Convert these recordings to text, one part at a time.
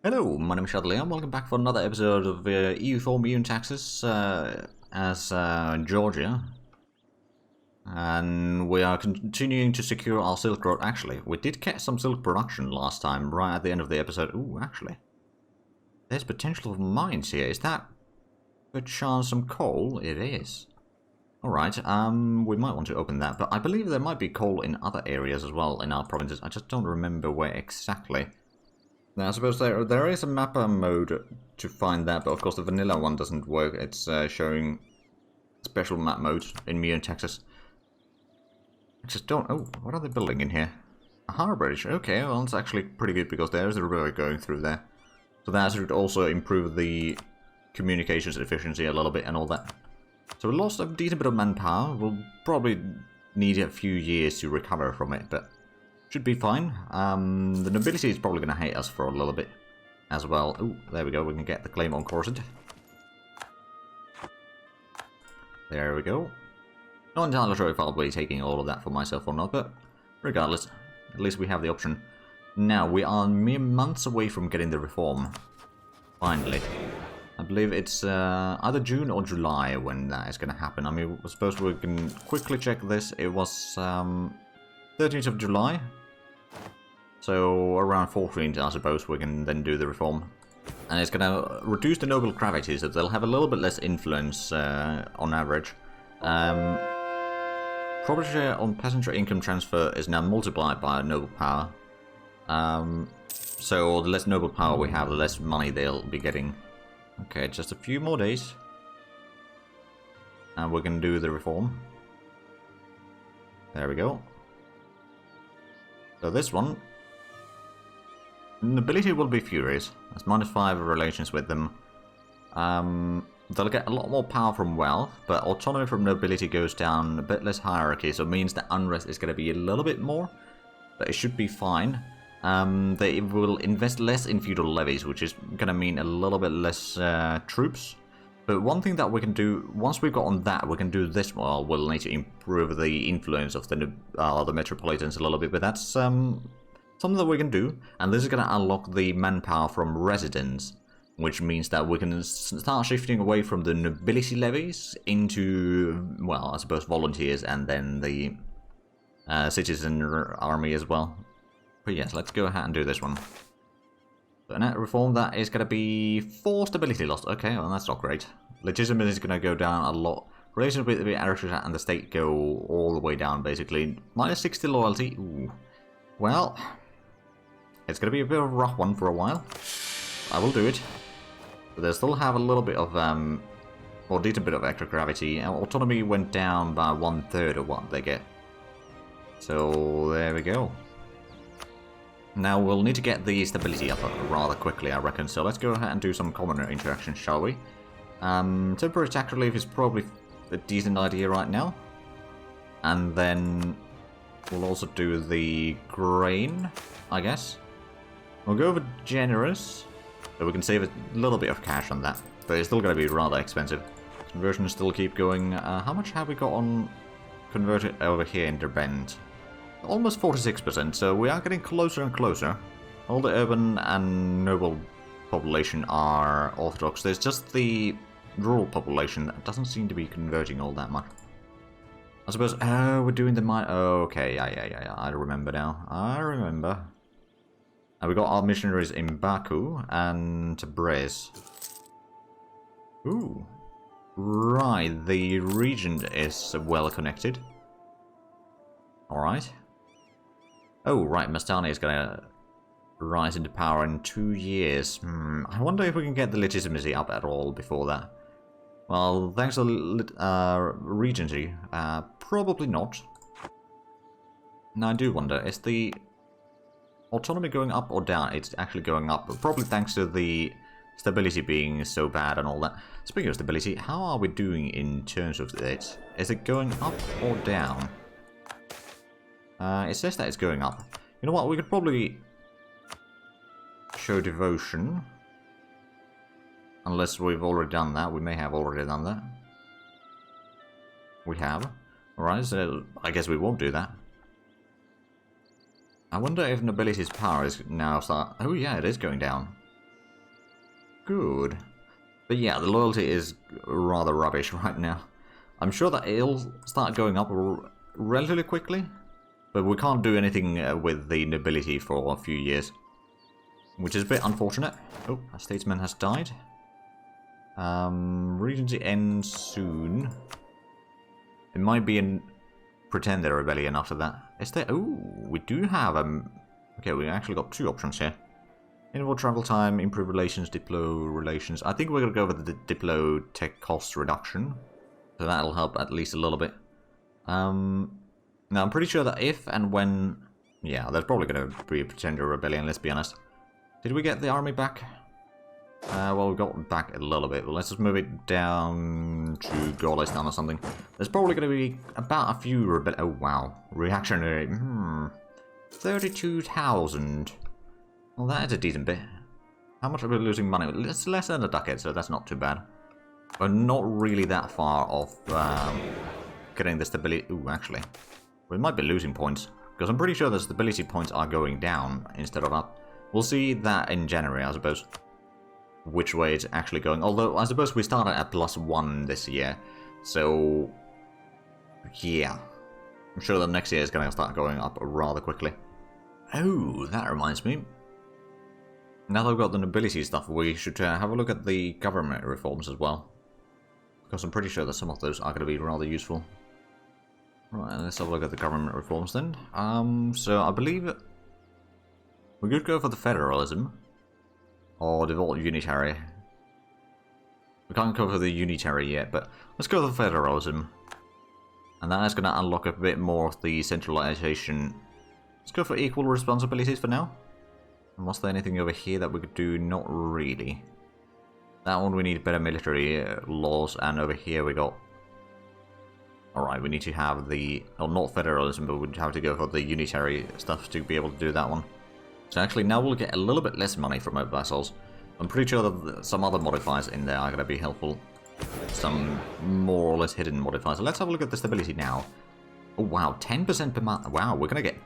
Hello, my name is Shadley and welcome back for another episode of EU4 Ming Taxes as Georgia. And we are continuing to secure our Silk Road. Actually, we did get some silk production last time, right at the end of the episode. Ooh, actually. There's potential of mines here. Is that a chance some coal? It is. Alright, we might want to open that, but I believe there might be coal in other areas as well in our provinces. I just don't remember where exactly. Now, I suppose there is a mapper mode to find that, but of course the vanilla one doesn't work. It's showing special map mode in Ming, Texas. I just don't... Oh, what are they building in here? A harbor bridge. Okay, well, it's actually pretty good because there's a river going through there. So that should also improve the communications efficiency a little bit and all that. So we lost a decent bit of manpower. We'll probably need a few years to recover from it, but should be fine. The nobility is probably going to hate us for a little bit as well. Oh, there we go. We can get the claim on Corset. There we go. Not entirely sure if I'll be taking all of that for myself or not, but regardless, at least we have the option. Now, we are mere months away from getting the reform. Finally. I believe it's either June or July when that is going to happen. I mean, I suppose we can quickly check this. It was 13th of July. So around 14th, I suppose, we can then do the reform. And it's going to reduce the noble gravity, so they'll have a little bit less influence on average. Property share on passenger income transfer is now multiplied by noble power. So the less noble power we have, the less money they'll be getting. Okay, just a few more days. And we're going to do the reform. There we go. So this one, nobility will be furious. That's -5 relations with them. They'll get a lot more power from wealth, but autonomy from nobility goes down, a bit less hierarchy, so it means that unrest is going to be a little bit more, but it should be fine. They will invest less in feudal levies, which is going to mean a little bit less troops. But one thing that we can do, once we've got on that, we can do this. Well, we'll need to improve the influence of the metropolitans a little bit, but that's something that we can do. And this is going to unlock the manpower from residents, which means that we can start shifting away from the nobility levies into, well, I suppose volunteers and then the citizen army as well. But yes, let's go ahead and do this one. So in that reform, that is going to be 4 stability loss. Okay, well that's not great. Legitimacy is going to go down a lot. Relations with the aristocrat and the state go all the way down, basically. -60 loyalty. Ooh. Well, it's going to be a bit of a rough one for a while. I will do it. But they still have a little bit of, or decent bit of extra gravity. Autonomy went down by 1/3 of what they get. So there we go. Now we'll need to get the stability up rather quickly, I reckon. So let's go ahead and do some commoner interactions, shall we? Temporary tax relief is probably a decent idea right now. And then we'll also do the grain, I guess. We'll go for generous, so we can save a little bit of cash on that. But it's still going to be rather expensive. Conversions still keep going. How much have we got on converted over here in Derbent? Almost 46%, so we are getting closer and closer. All the urban and noble population are orthodox. There's just the rural population that doesn't seem to be converting all that much. I suppose, oh, we're doing the mine. Oh, okay, yeah, I remember now. I remember. And we got our missionaries in Baku and Tabriz. Ooh. Right, the region is well connected. Alright. Oh, right, Mastani is going to rise into power in 2 years. I wonder if we can get the legitimacy up at all before that. Well, thanks to Regency, probably not. Now, I do wonder, is the autonomy going up or down? It's actually going up, probably thanks to the stability being so bad and all that. Speaking of stability, how are we doing in terms of it? Is it going up or down? It says that it's going up. You know what, we could probably show devotion. Unless we've already done that. We may have already done that. We have. Alright, so I guess we won't do that. I wonder if nobility's power is now start... Oh yeah, it is going down. good. But yeah, the loyalty is rather rubbish right now. I'm sure that it'll start going up relatively quickly, but we can't do anything with the nobility for a few years, which is a bit unfortunate. Oh, a statesman has died. Regency ends soon. It might be a pretender rebellion after that. Is there? Oh, we do have okay, we actually got two options here. Interval travel time, improve relations, diplo relations. I think we're gonna go with the diplo tech cost reduction, so that'll help at least a little bit. Now I'm pretty sure that if and when, yeah, there's probably gonna be a pretender rebellion. Let's be honest. Did we get the army back? Well, we got back a little bit, but let's just move it down to Golistan or something. There's probably going to be about a few oh wow, reactionary, 32,000. Well, that is a decent bit. How much are we losing money? It's less than a ducat, so that's not too bad. We're not really that far off getting the stability. Ooh, actually, we might be losing points, because I'm pretty sure the stability points are going down instead of up. We'll see that in January, I suppose, which way it's actually going. Although, I suppose we started at +1 this year, so yeah. I'm sure that next year is going to start going up rather quickly. Oh, that reminds me. Now that we've got the nobility stuff, we should have a look at the government reforms as well, because I'm pretty sure that some of those are going to be rather useful. Right, let's have a look at the government reforms then. So I believe we could go for the federalism, or default unitary. We can't go for the unitary yet, but let's go for the federalism. And that is going to unlock a bit more of the centralization. Let's go for equal responsibilities for now. And was there anything over here that we could do? Not really. That one we need better military laws, and over here we got... Alright, we need to have the... Well, not federalism, but we'd have to go for the unitary stuff to be able to do that one. So actually now we'll get a little bit less money from our vassals. I'm pretty sure that some other modifiers in there are going to be helpful. Some more or less hidden modifiers. So let's have a look at the stability now. Oh wow, 10% per month. Wow, we're going to get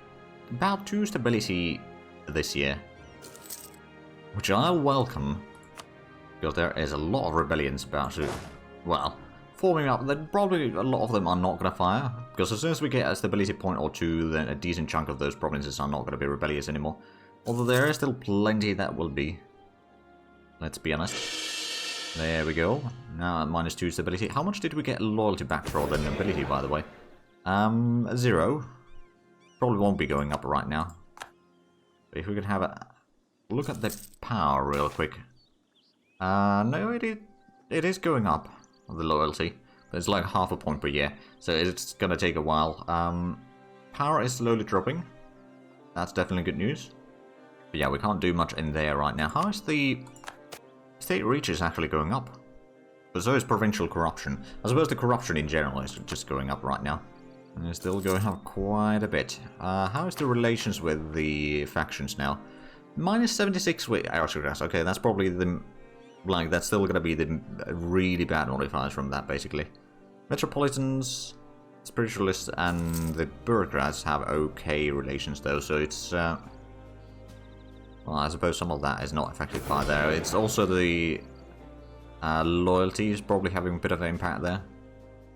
about 2 stability this year, which I welcome, because there is a lot of rebellions about to, well, forming up. Then probably a lot of them are not going to fire, because as soon as we get a stability point or two, then a decent chunk of those provinces are not going to be rebellious anymore. Although there is still plenty that will be. Let's be honest. There we go. Now at -2 stability. How much did we get loyalty back for the nobility, by the way? 0. Probably won't be going up right now. But if we could have a look at the power real quick. No, it is going up, the loyalty. But it's like half a point per year, so it's gonna take a while. Power is slowly dropping. That's definitely good news. But yeah, we can't do much in there right now. How is the state reaches actually going up? But so is provincial corruption. I suppose the corruption in general is just going up right now. And it's still going up quite a bit. How is the relations with the factions now? -76 with aristocrats. Okay, that's probably the... Like, that's still going to be the really bad modifiers from that, basically. Metropolitans, spiritualists, and the bureaucrats have okay relations, though, so it's... well, I suppose some of that is not affected by there. It's also the loyalty is probably having a bit of an impact there.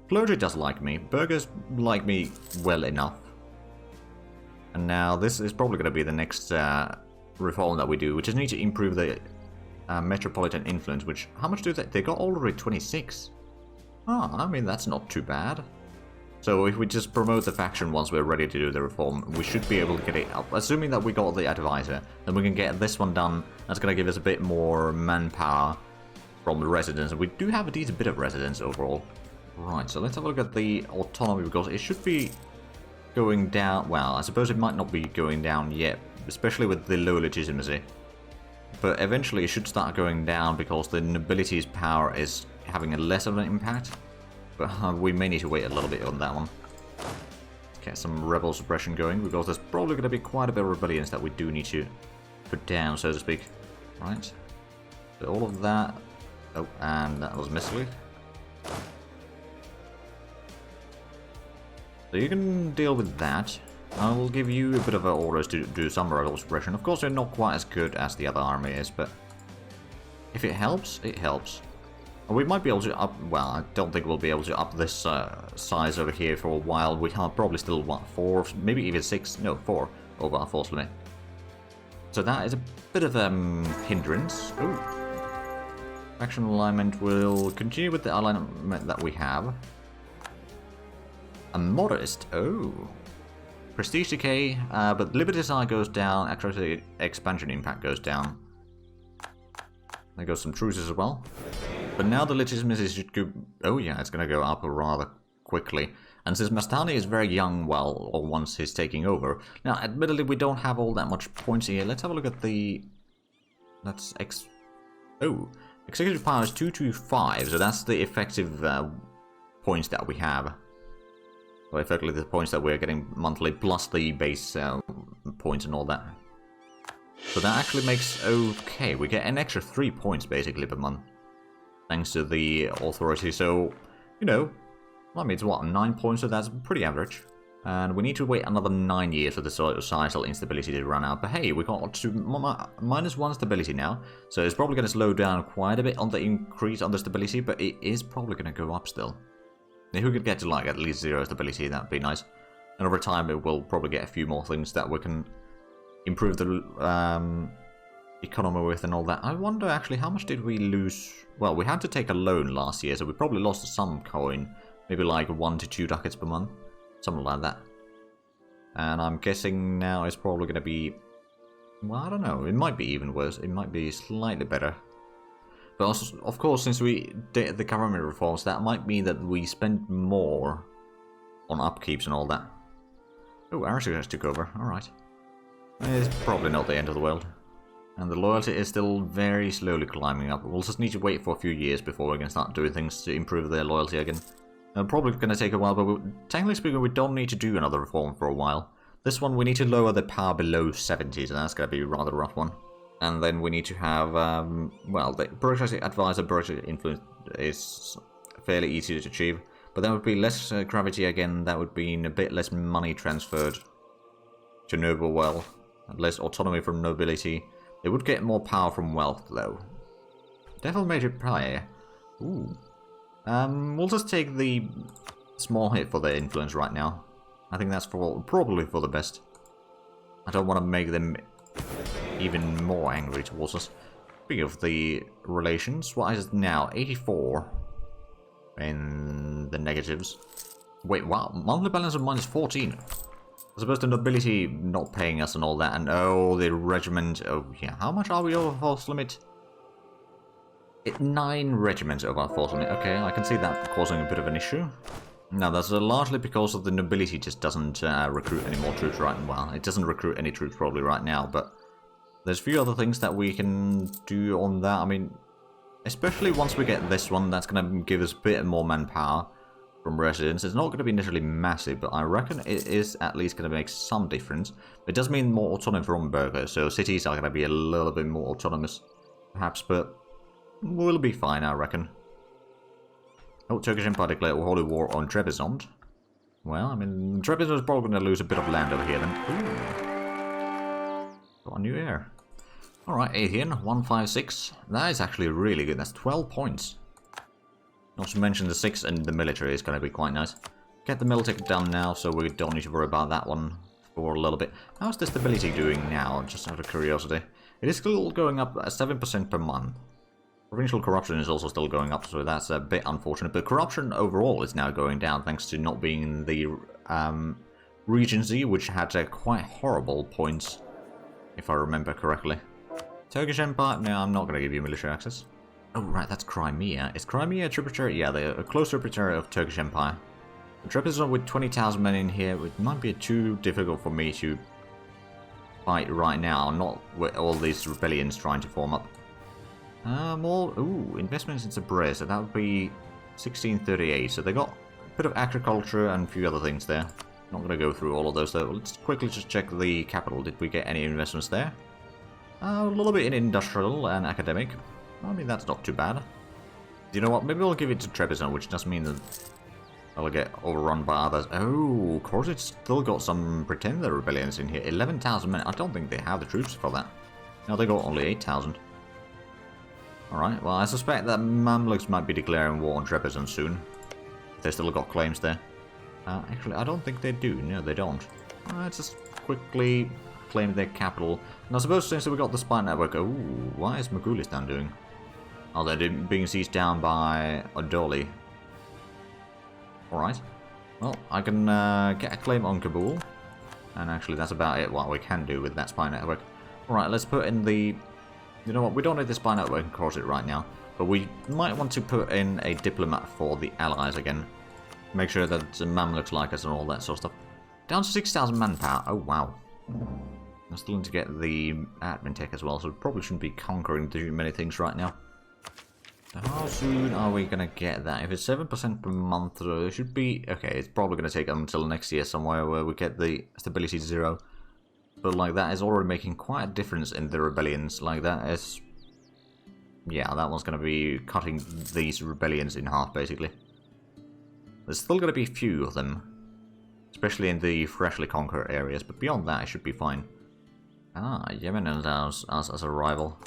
Clergy does like me. Burghers like me well enough. And now this is probably going to be the next reform that we do. We just need to improve the metropolitan influence, which... How much do they got already 26? Oh, I mean, that's not too bad. So if we just promote the faction once we're ready to do the reform, we should be able to get it up. Assuming that we got the advisor, then we can get this one done. That's going to give us a bit more manpower from the residents. And we do have a decent bit of residents overall. Right, so let's have a look at the autonomy, because it should be going down. Well, I suppose it might not be going down yet, especially with the low legitimacy. But eventually it should start going down because the nobility's power is having a less of an impact. But we may need to wait a little bit on that one. Get some rebel suppression going, because there's probably going to be quite a bit of rebellions that we do need to put down, so to speak. Right. So all of that. Oh, and that was mislead. So you can deal with that. I will give you a bit of orders to do some rebel suppression. Of course, they're not quite as good as the other army is, but If it helps, it helps. We might be able to up... Well, I don't think we'll be able to up this size over here for a while. We are probably still, what, 4, maybe even 6, no, 4 over our force limit. So that is a bit of a hindrance. Ooh. Faction alignment will continue with the alignment that we have. A modest, oh. Prestige decay, but Liberty Desire goes down, actually expansion impact goes down. There goes some truces as well. But now the legitimacy should go... Oh yeah, it's going to go up rather quickly. And since Mastani is very young, well, or once he's taking over... Now, admittedly, we don't have all that much points here. Let's have a look at the... That's... Oh, executive power is 225, so that's the effective points that we have. Well, effectively the points that we're getting monthly, plus the base points and all that. So that actually makes... Okay, we get an extra 3 points, basically, per month. Thanks to the authority, so... You know, that means what, 9 points, so that's pretty average. And we need to wait another 9 years for the societal instability to run out. But hey, we got to -1 stability now, so it's probably going to slow down quite a bit on the increase on the stability, but it is probably going to go up still. If we could get to like at least 0 stability, that'd be nice. And over time, it will probably get a few more things that we can improve the economy with and all that. I wonder actually, how much did we lose? Well, we had to take a loan last year, so we probably lost some coin. Maybe like 1 to 2 ducats per month. Something like that. And I'm guessing now it's probably going to be... Well, I don't know. It might be even worse. It might be slightly better. But also, of course, since we did the government reforms, that might mean that we spend more on upkeeps and all that. Oh, Aristocrats took over. Alright. It's probably not the end of the world. And the loyalty is still very slowly climbing up. We'll just need to wait for a few years before we can start doing things to improve their loyalty again. Probably going to take a while, but technically speaking, we don't need to do another reform for a while. This one, we need to lower the power below 70, so that's going to be a rather rough one. And then we need to have, well, the bureaucratic advisor, bureaucratic influence is fairly easy to achieve. But that would be less gravity again, that would be a bit less money transferred to noble wealth, less autonomy from nobility. It would get more power from wealth, though. Devil Major Player. Ooh. We'll just take the small hit for the influence right now. I think that's probably for the best. I don't want to make them even more angry towards us. Speaking of the relations, what is it now? 84 in the negatives. Wait, wow, monthly balance of -14. As opposed to nobility not paying us and all that, and oh, the regiment. Oh yeah, how much are we over force limit? 9 regiments over our force limit. Okay, I can see that causing a bit of an issue. Now, that's largely because of the nobility just doesn't recruit any more troops right now. Well, it doesn't recruit any troops probably right now, but there's a few other things that we can do on that. I mean, especially once we get this one, that's going to give us a bit more manpower from residents. It's not going to be necessarily massive, but I reckon it is at least going to make some difference. It does mean more autonomy from burghers, so cities are going to be a little bit more autonomous, perhaps, but we'll be fine, I reckon. Oh, Turkish Empire declared a holy war on Trebizond. Well, I mean, Trebizond is probably going to lose a bit of land over here then. Ooh. Got a new heir. Alright, Athean, 156. That is actually really good. That's 12 points. Not to mention the 6 in the military is going to be quite nice. Get the military done now, so we don't need to worry about that one for a little bit. How's the stability doing now, just out of curiosity? It is still going up 7% per month. Provincial corruption is also still going up, so that's a bit unfortunate. But corruption overall is now going down, thanks to not being in the Regency, which had quite horrible points, if I remember correctly. Turkish Empire? No, I'm not going to give you military access. Oh, right, that's Crimea. Is Crimea a tributary? Yeah, they're a close tributary of Turkish Empire. The Trebizond with 20,000 men in here, it might be too difficult for me to fight right now, not with all these rebellions trying to form up. More, ooh, investments in Suppression, so that would be 1638, so they got a bit of agriculture and a few other things there. Not going to go through all of those though. Let's quickly just check the capital. Did we get any investments there? A little bit in industrial and academic. I mean, that's not too bad. You know what, maybe we'll give it to Trebizond, which does mean that I'll get overrun by others. Oh, of course it's still got some pretender rebellions in here. 11,000 men. I don't think they have the troops for that. No, they got only 8,000. Alright, well, I suspect that Mamluks might be declaring war on Trebizond soon. They still got claims there. Actually, I don't think they do. No, they don't. Let's just quickly claim their capital. And I suppose since we got the spy network... Ooh, what is Mogulistan doing? Oh, they're being seized down by Odoli. Alright. Well, I can get a claim on Kabul. And actually, that's about it, what we can do with that spy network. Alright, let's put in the... You know what, we don't need the spy network across it right now. But we might want to put in a diplomat for the allies again. Make sure that Mamluks like us and all that sort of stuff. Down to 6,000 manpower. Oh, wow. I'm still need to get the admin tech as well, so we probably shouldn't be conquering too many things right now. How soon are we going to get that? If it's 7% per month, it should be... Okay, it's probably going to take until next year somewhere where we get the stability to 0. But, like, that is already making quite a difference in the rebellions. Like, that is... Yeah, that one's going to be cutting these rebellions in half, basically. There's still going to be a few of them. Especially in the freshly conquered areas, but beyond that, it should be fine. Ah, Yemen allows us as a rival.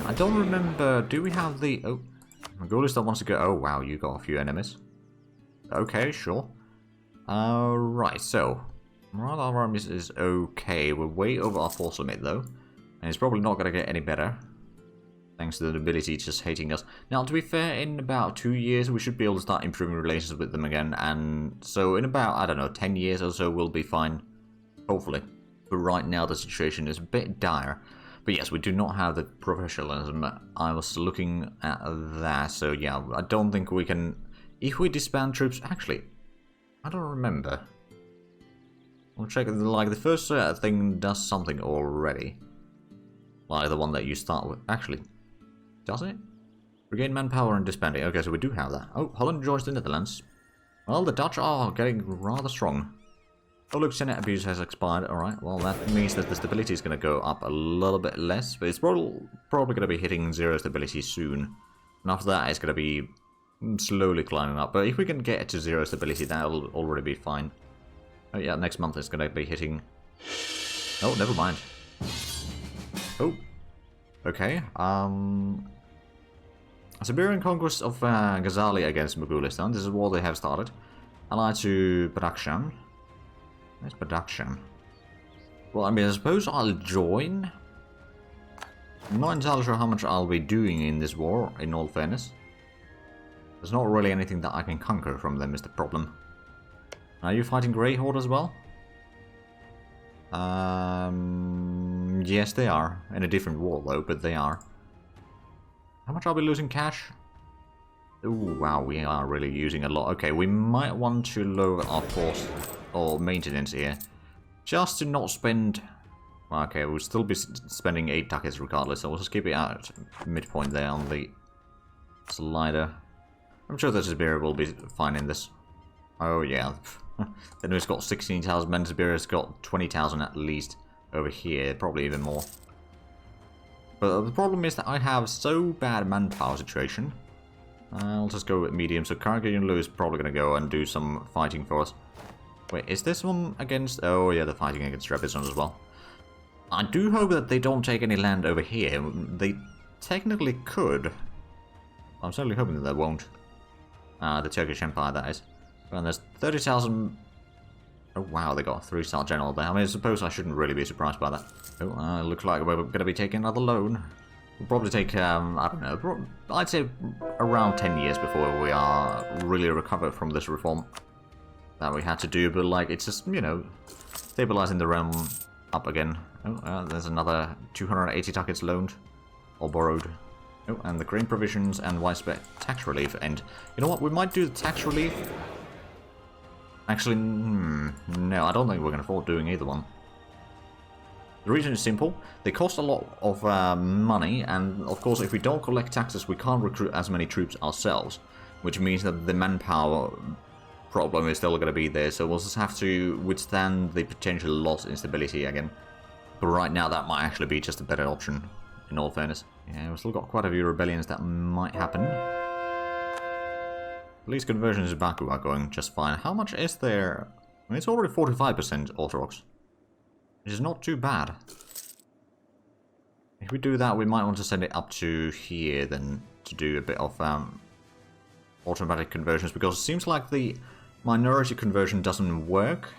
I don't remember, do we have the... Oh, Mongolistan wants to go... Oh, wow, you got a few enemies. Okay, sure. Right, so... Morale of our armies is okay. We're way over our force limit, though. And it's probably not going to get any better. Thanks to the nobility just hating us. Now, to be fair, in about 2 years, we should be able to start improving relations with them again. And so in about, I don't know, 10 years or so, we'll be fine. Hopefully. But right now, the situation is a bit dire. But yes, we do not have the professionalism. I was looking at that. So yeah, I don't think we can... If we disband troops... Actually, I don't remember. We'll check. Like, the first thing does something already. Like the one that you start with. Actually, does it? Regain manpower and disbanding. Okay, so we do have that. Oh, Holland joins the Netherlands. Well, the Dutch are getting rather strong. Oh look, Senate abuse has expired. Alright, well that means that the stability is going to go up a little bit less. But it's probably going to be hitting 0 stability soon. And after that, it's going to be slowly climbing up. But if we can get it to 0 stability, that'll already be fine. Oh yeah, next month it's going to be hitting... Oh, never mind. Oh. Okay, Siberian conquest of Ghazali against Mogulistan. This is a war they have started. Allied to Badakhshan. Where's Badakhshan? Well, I mean, I suppose I'll join. I'm not entirely sure how much I'll be doing in this war, in all fairness. There's not really anything that I can conquer from them is the problem. Are you fighting Grey Horde as well? Yes, they are. In a different war, though, but they are. How much are we losing cash? Ooh, wow, we are really using a lot. Okay, we might want to lower our force or maintenance here. Just to not spend... Okay, we'll still be spending 8 ducats regardless, so we'll just keep it at midpoint there on the slider. I'm sure that Siberia will be fine in this. Oh, yeah. Then we've got 16,000 men. Siberia's got 20,000 at least over here, probably even more. But the problem is that I have so bad manpower situation. I'll just go with medium. So Karagin is probably going to go and do some fighting for us. Wait, is this one against... Oh, yeah, they're fighting against Trebizond as well. I do hope that they don't take any land over here. They technically could. I'm certainly hoping that they won't. The Turkish Empire, that is. And there's 30,000... Oh, wow, they got a 3-star general there. I mean, I suppose I shouldn't really be surprised by that. Oh, looks like we're going to be taking another loan. We'll probably take, I don't know, I'd say around 10 years before we are really recovered from this reform that we had to do. But, like, it's just, you know, stabilizing the realm up again. Oh, there's another 280 ducats loaned or borrowed. Oh, and the grain provisions and widespread tax relief. And you know what? We might do the tax relief. Actually, no, I don't think we're going to afford doing either one. The reason is simple. They cost a lot of money, and of course, if we don't collect taxes, we can't recruit as many troops ourselves, which means that the manpower problem is still going to be there, so we'll just have to withstand the potential loss in stability again. But right now, that might actually be just a better option, in all fairness. Yeah, we've still got quite a few rebellions that might happen. At least conversions in Baku are going just fine. How much is there? I mean, it's already 45% Orthodox. Which is not too bad. If we do that, we might want to send it up to here then to do a bit of automatic conversions, because it seems like the minority conversion doesn't work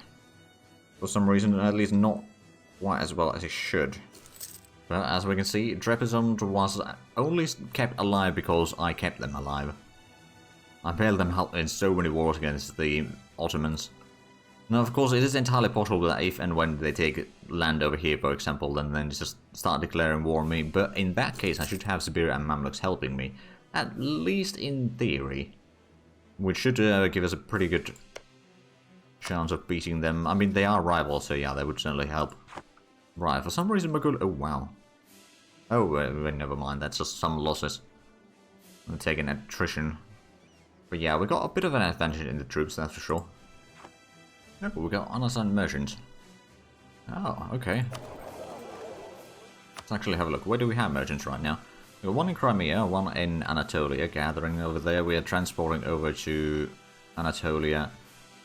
for some reason, at least not quite as well as it should. But as we can see, Trebizond was only kept alive because I kept them alive. I bailed them out in so many wars against the Ottomans. Now, of course, it is entirely possible that if and when they take land over here, for example, then just start declaring war on me. But in that case, I should have Siberia and Mamluks helping me, at least in theory, which should give us a pretty good chance of beating them. I mean, they are rivals, so yeah, they would certainly help. Right, for some reason, Mogul. Oh wow. Oh, never mind. That's just some losses. I'm taking attrition. But yeah, we got a bit of an advantage in the troops, that's for sure. No, we got unassigned merchants. Oh, okay. Let's actually have a look. Where do we have merchants right now? We got one in Crimea, one in Anatolia, gathering over there. We are transporting over to Anatolia.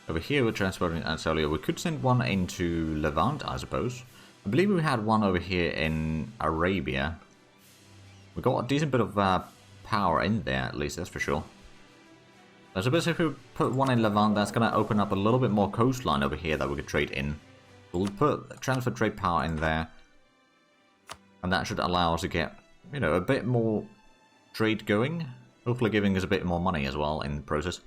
Over here we're transporting Anatolia. We could send one into Levant, I suppose. I believe we had one over here in Arabia. We got a decent bit of power in there, at least, that's for sure. I suppose if we put one in Levant, that's going to open up a little bit more coastline over here that we could trade in. We'll put transfer trade power in there. And that should allow us to get, you know, a bit more trade going. Hopefully giving us a bit more money as well in the process.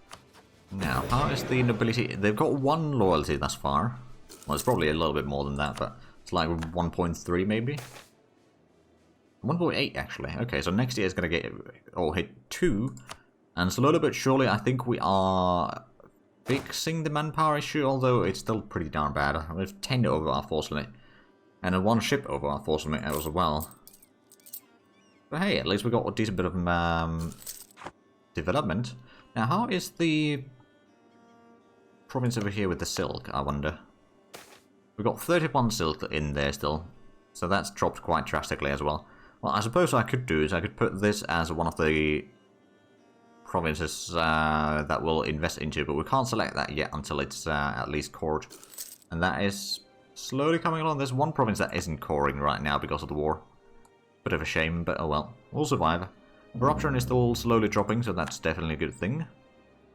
Now, how is the nobility? They've got 1 loyalty thus far. Well, it's probably a little bit more than that, but it's like 1.3 maybe. 1.8 actually. Okay, so next year is going to get, or hit 2. And slowly but surely, I think we are fixing the manpower issue, although it's still pretty darn bad. We have 10 over our force limit. And 1 ship over our force limit as well. But hey, at least we got a decent bit of development. Now, how is the province over here with the silk, I wonder? We've got 31 silk in there still. So that's dropped quite drastically as well. Well, I suppose what I could do is I could put this as one of the provinces that we'll invest into, but we can't select that yet until it's at least cored. And that is slowly coming along. There's one province that isn't coring right now because of the war. Bit of a shame, but oh well. We'll survive. Corruption is still slowly dropping, so that's definitely a good thing.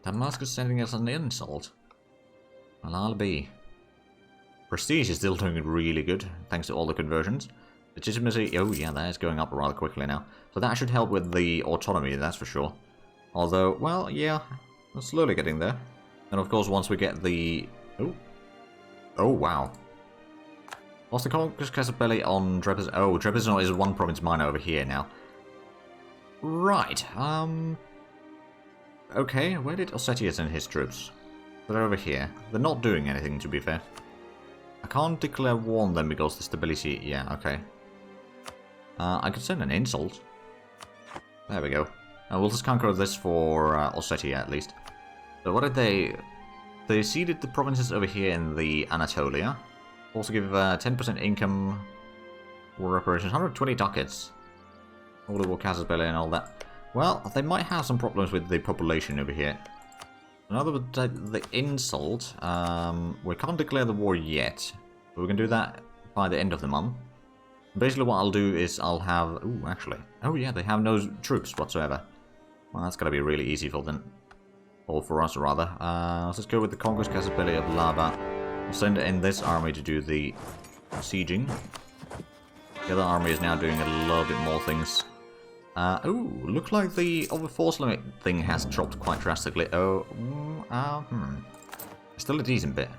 Damascus sending us an insult. Well, I'll be. Prestige is still doing really good, thanks to all the conversions. Legitimacy, oh yeah, that is going up rather quickly now. So that should help with the autonomy, that's for sure. Although, well, yeah, we're slowly getting there. And of course, once we get the... Oh, wow. What's the Conquest Casabelli on Trebizond? Oh, Trebizond is 1 province minor over here now. Right, okay, where did Ossetia send his troops? They're over here. They're not doing anything, to be fair. I can't declare war on them because the stability... Yeah, okay. I could send an insult. There we go. We'll just conquer this for Ossetia at least. So what did they... They ceded the provinces over here in the Anatolia. Also give 10% income war reparations, 120 ducats. All the war Casabelli and all that. Well, they might have some problems with the population over here. Another with the insult. We can't declare the war yet. But we can do that by the end of the month. Basically what I'll do is I'll have... Ooh, actually. Oh yeah, they have no troops whatsoever. Well, that's going to be really easy for them. Or for us, rather. Let's just go with the Conquest Casabelli of Lava. We'll send in this army to do the sieging. The other army is now doing a little bit more things. Oh, looks like the overforce limit thing has dropped quite drastically. Oh, still a decent bit.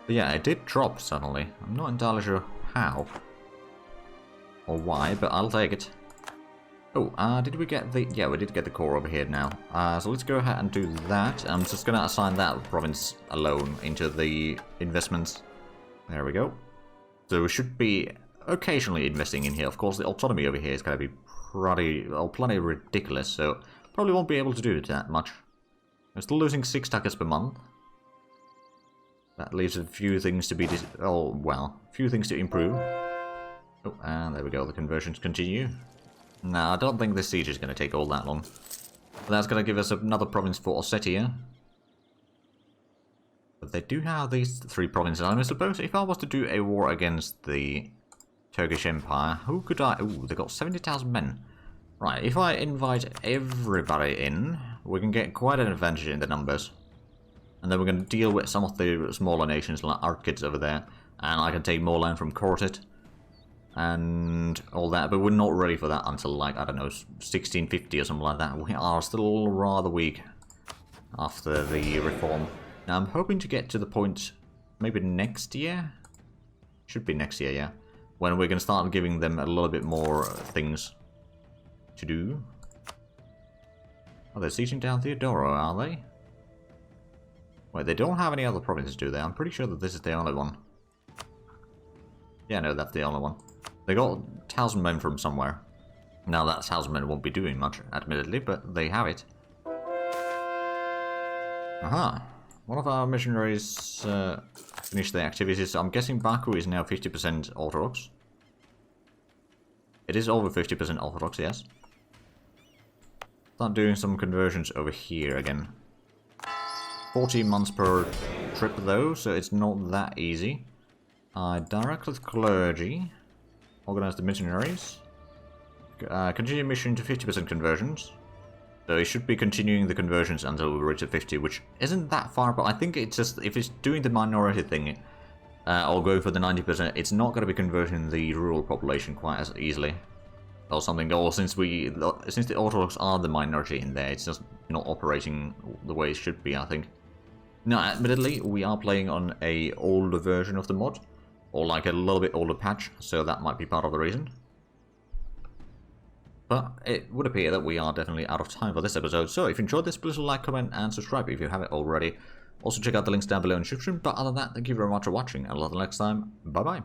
But yeah, it did drop suddenly. I'm not entirely sure how. Or why, but I'll take it. Oh, did we get the... Yeah, we did get the core over here now. So let's go ahead and do that. I'm just going to assign that province alone into the investments. There we go. So we should be occasionally investing in here. Of course, the autonomy over here is going to be plenty ridiculous, so probably won't be able to do it that much. We're still losing 6 ducats per month. That leaves a few things to be... a few things to improve. Oh, and there we go. The conversions continue. No, I don't think this siege is going to take all that long. But that's going to give us another province for Ossetia. But they do have these 3 provinces. I suppose if I was to do a war against the Turkish Empire. Who could I... Ooh, they got 70,000 men. Right, if I invite everybody in, we can get quite an advantage in the numbers. And then we're going to deal with some of the smaller nations like Arkids over there. And I can take more land from Quartet. And all that, but we're not ready for that until, like, I don't know, 1650 or something like that. We are still rather weak after the reform. Now, I'm hoping to get to the point, maybe next year? Should be next year, yeah. When we're going to start giving them a little bit more things to do. Oh, they're sieging down Theodoro, are they? Wait, they don't have any other provinces, do they? I'm pretty sure that this is the only one. Yeah, no, that's the only one. They got 1,000 men from somewhere. Now that 1,000 men won't be doing much, admittedly, but they have it. Aha. One of our missionaries finished their activities. I'm guessing Baku is now 50% Orthodox. It is over 50% Orthodox, yes. Start doing some conversions over here again. 14 months per trip though, so it's not that easy. Direct with clergy. Organize the missionaries. Continue mission to 50% conversions. So it should be continuing the conversions until we reach 50, which isn't that far, but I think it's just, if it's doing the minority thing, or going for the 90%, it's not going to be converting the rural population quite as easily. Or something, or since the Orthodox are the minority in there, it's just not operating the way it should be, I think. Now, admittedly, we are playing on a older version of the mod. Or like a little bit older patch, so that might be part of the reason. But it would appear that we are definitely out of time for this episode, so if you enjoyed this, please like, comment, and subscribe if you haven't already. Also check out the links down below in the description, but other than that, thank you very much for watching, and until next time, bye bye.